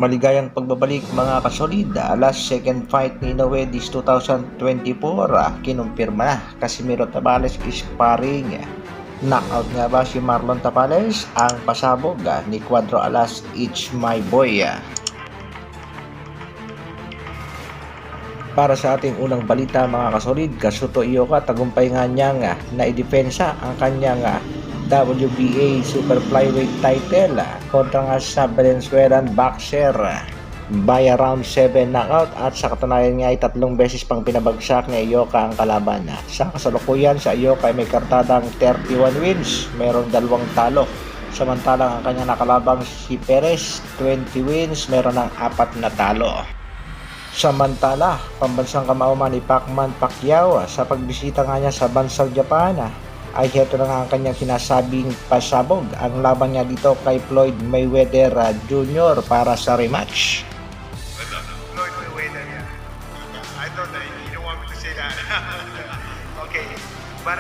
Maligayang pagbabalik mga kasolid. Last second fight ni Inoue this 2024, kinumpirma na Casimiro Tabales sparring. Knockout nga ba si Marlon Tapales ang pasabog ni Cuadro Alas It's My Boy? Para sa ating unang balita mga kasolid, Kazuto Ioka tagumpay nga niyang naidepensa ang kanyang WBA Super Flyweight title kontra nga sa Venezuelan boxer by round 7 knockout, at sa katunayan nga ay 3 beses pang pinabagsak ni Ioka ang kalaban. Sa kasalukuyan sa Ioka ay may kartadang 31 wins, mayroong 2 talo, samantalang ang kanyang nakalabang si Perez 20 wins, mayroon ng 4 na talo. Samantala, pambansang kamauman ni Pacman Pacquiao sa pagbisita nga niya sa bansang Japan ay heto na nga ang kanyang sinasabing pasabog ang laban niya dito kay Floyd Mayweather Jr. para sa rematch. Floyd Mayweather, yeah. I thought that you don't want me to say that. Okay, but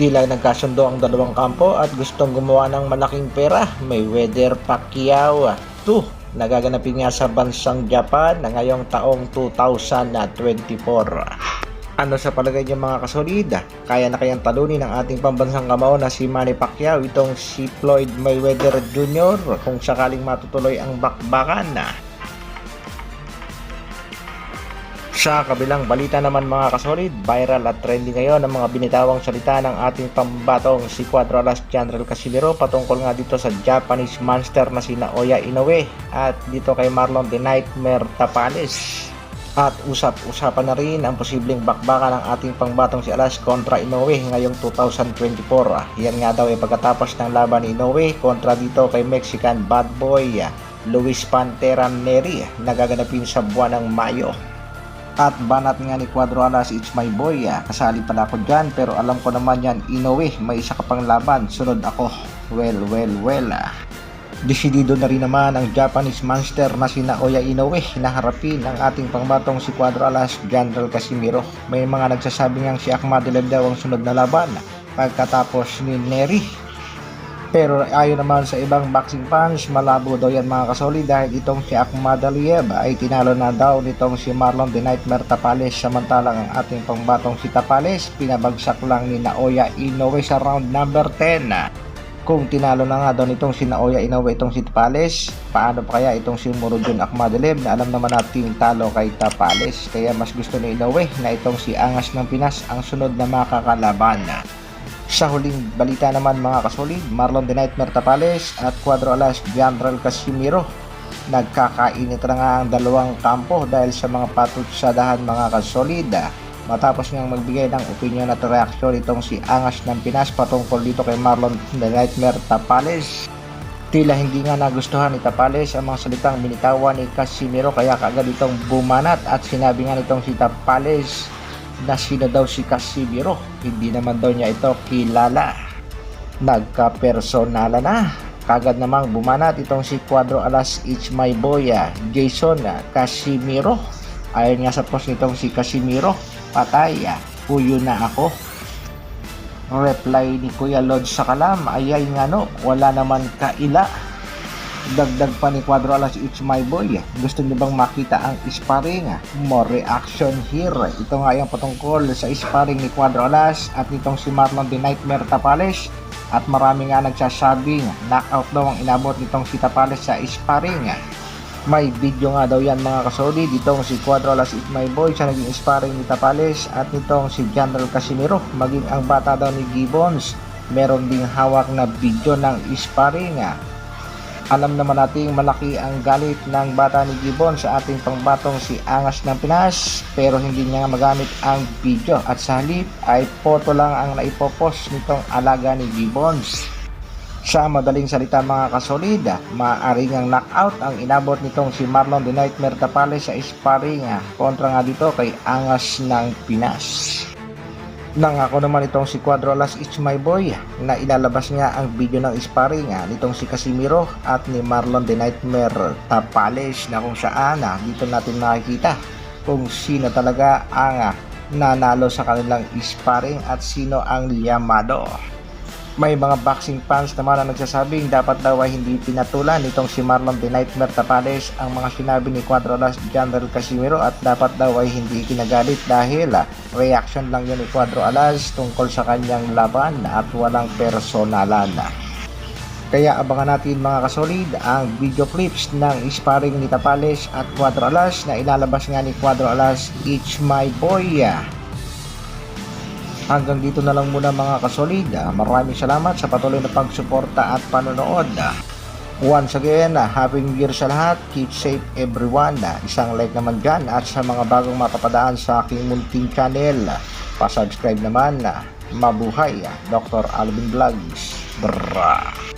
Tila nagkasundo ang dalawang kampo at gustong gumawa ng malaking pera. Mayweather Pacquiao 2 nagaganapin nga sa bansang Japan na ngayong taong 2024. Ano sa palagay niyo mga kasolid? Kaya na kayang talunin ng ating pambansang kamao na si Manny Pacquiao itong si Floyd Mayweather Jr. kung sakaling matutuloy ang bakbakan? Sa kabilang balita naman mga kasolid, viral at trending ngayon ang mga binitawang salita ng ating pambatong si Cuadro Alas General Casimiro patungkol nga dito sa Japanese monster na si Naoya Inoue at dito kay Marlon The Nightmare Tapales. At usap-usapan na rin ang posibleng bakbakan ng ating pangbatong si Alas kontra Inoue ngayong 2024. Yan nga daw ay pagkatapos ng laban ni Inoue kontra dito kay Mexican bad boy Luis Pantera Neri na gaganapin sa buwan ng Mayo. At banat nga ni Cuadro Alas It's My Boy, kasali pala ako dyan pero alam ko naman yan Inoue, may isa ka pang laban, sunod ako. Well. Desidido na rin naman ang Japanese monster na si Naoya Inoue na harapin ang ating pangbatong si Cuadro Alas General Casimiro. May mga nagsasabi ngang si Akhmadaliev daw ang sunod na laban pagkatapos ni Neri. Pero ayon naman sa ibang boxing fans, malabo daw yan mga kasolid dahil itong si Akhmadaliev ay tinalo na daw nitong si Marlon The Nightmare Tapales, samantalang ang ating pangbatong si Tapales pinabagsak lang ni Naoya Inoue sa round number 10. Kung tinalo na nga daw nitong si Naoya Inoue itong si Tapales, paano pa kaya itong si Murodjon Akhmadaliev na alam naman natin talo kay Tapales? Kaya mas gusto ni Inoue na itong si Angas ng Pinas ang sunod na makakalaban. Sa huling balita naman mga kasolid, Marlon The Nightmare Tapales at Cuadro Alas General Casimiro nagkakainit na nga ang dalawang kampo dahil sa mga patutsadahan mga kasolid. Matapos niyang magbigay ng opinion at reaksyon itong si Angas ng Pinas patungkol dito kay Marlon The Nightmare Tapales. Tila hindi nga nagustuhan ni Tapales ang mga salitang binitawan ni Casimiro kaya kaagad itong bumanat at sinabi nga nitong si Tapales na sino daw si Casimiro, hindi naman daw niya ito kilala. Nagka-personala na. Kagad namang bumanat itong si Cuadro Alas It's My Boy Jason Casimiro. Ayon nga sa post nitong si Casimiro, patay, puyo na ako. Reply ni Kuya Lodge sa kalam, ayay nga no, wala naman kaila. Dagdag pa ni Cuadro Alas It's My Boy, gusto niyo bang makita ang sparring? More reaction here. Ito nga yung patungkol sa sparring ni Cuadro Alas at nitong si Marlon The Nightmare Tapales. At marami nga nagsasabing knockout daw ang inabot nitong si Tapales sa sparring. May video nga daw yan mga kasolid, itong si Cuadro Alas It's My Boy sa naging sparring ni Tapales at nitong si General Casimiro, maging ang bata daw ni Gibbons. Meron ding hawak na video ng sparring. Alam naman nating malaki ang galit ng bata ni Gibbons sa ating pangbatong si Angas ng Pinas, pero hindi niya magamit ang video at sa halip ay photo lang ang naipopost nitong alaga ni Gibbons. Sa madaling salita mga kasolid, maaaring ang knockout ang inabot nitong si Marlon The Nightmare Tapales sa sparring kontra nga dito kay Angas ng Pinas. Nangako naman itong si Cuadro Alas It's My Boy na ilalabas nga ang video ng sparring nitong si Casimiro at ni Marlon The Nightmare Tapales na kung saan dito natin makikita kung sino talaga ang nanalo sa kanilang sparring at sino ang liyamado. May mga boxing fans naman na nagsasabing dapat daw ay hindi pinatulan nitong si Marlon The Nightmare Tapales ang mga sinabi ni Cuadro Alas General Casimiro at dapat daw ay hindi kinagalit dahil reaction lang yun ni Cuadro Alas tungkol sa kanyang laban at walang personalan. Kaya abangan natin mga kasolid ang video clips ng sparring ni Tapales at Cuadro Alas na ilalabas nga ni Cuadro Alas It's My Boy. Hanggang dito na lang muna mga kasolid. Maraming salamat sa patuloy na pagsuporta at panonood. Once again, Happy New Year sa lahat. Keep safe everyone. Isang like naman dyan at sa mga bagong mapapadaan sa aking munting channel, pasubscribe naman. Mabuhay, Dr. Alvin Vlogs. Brrrr.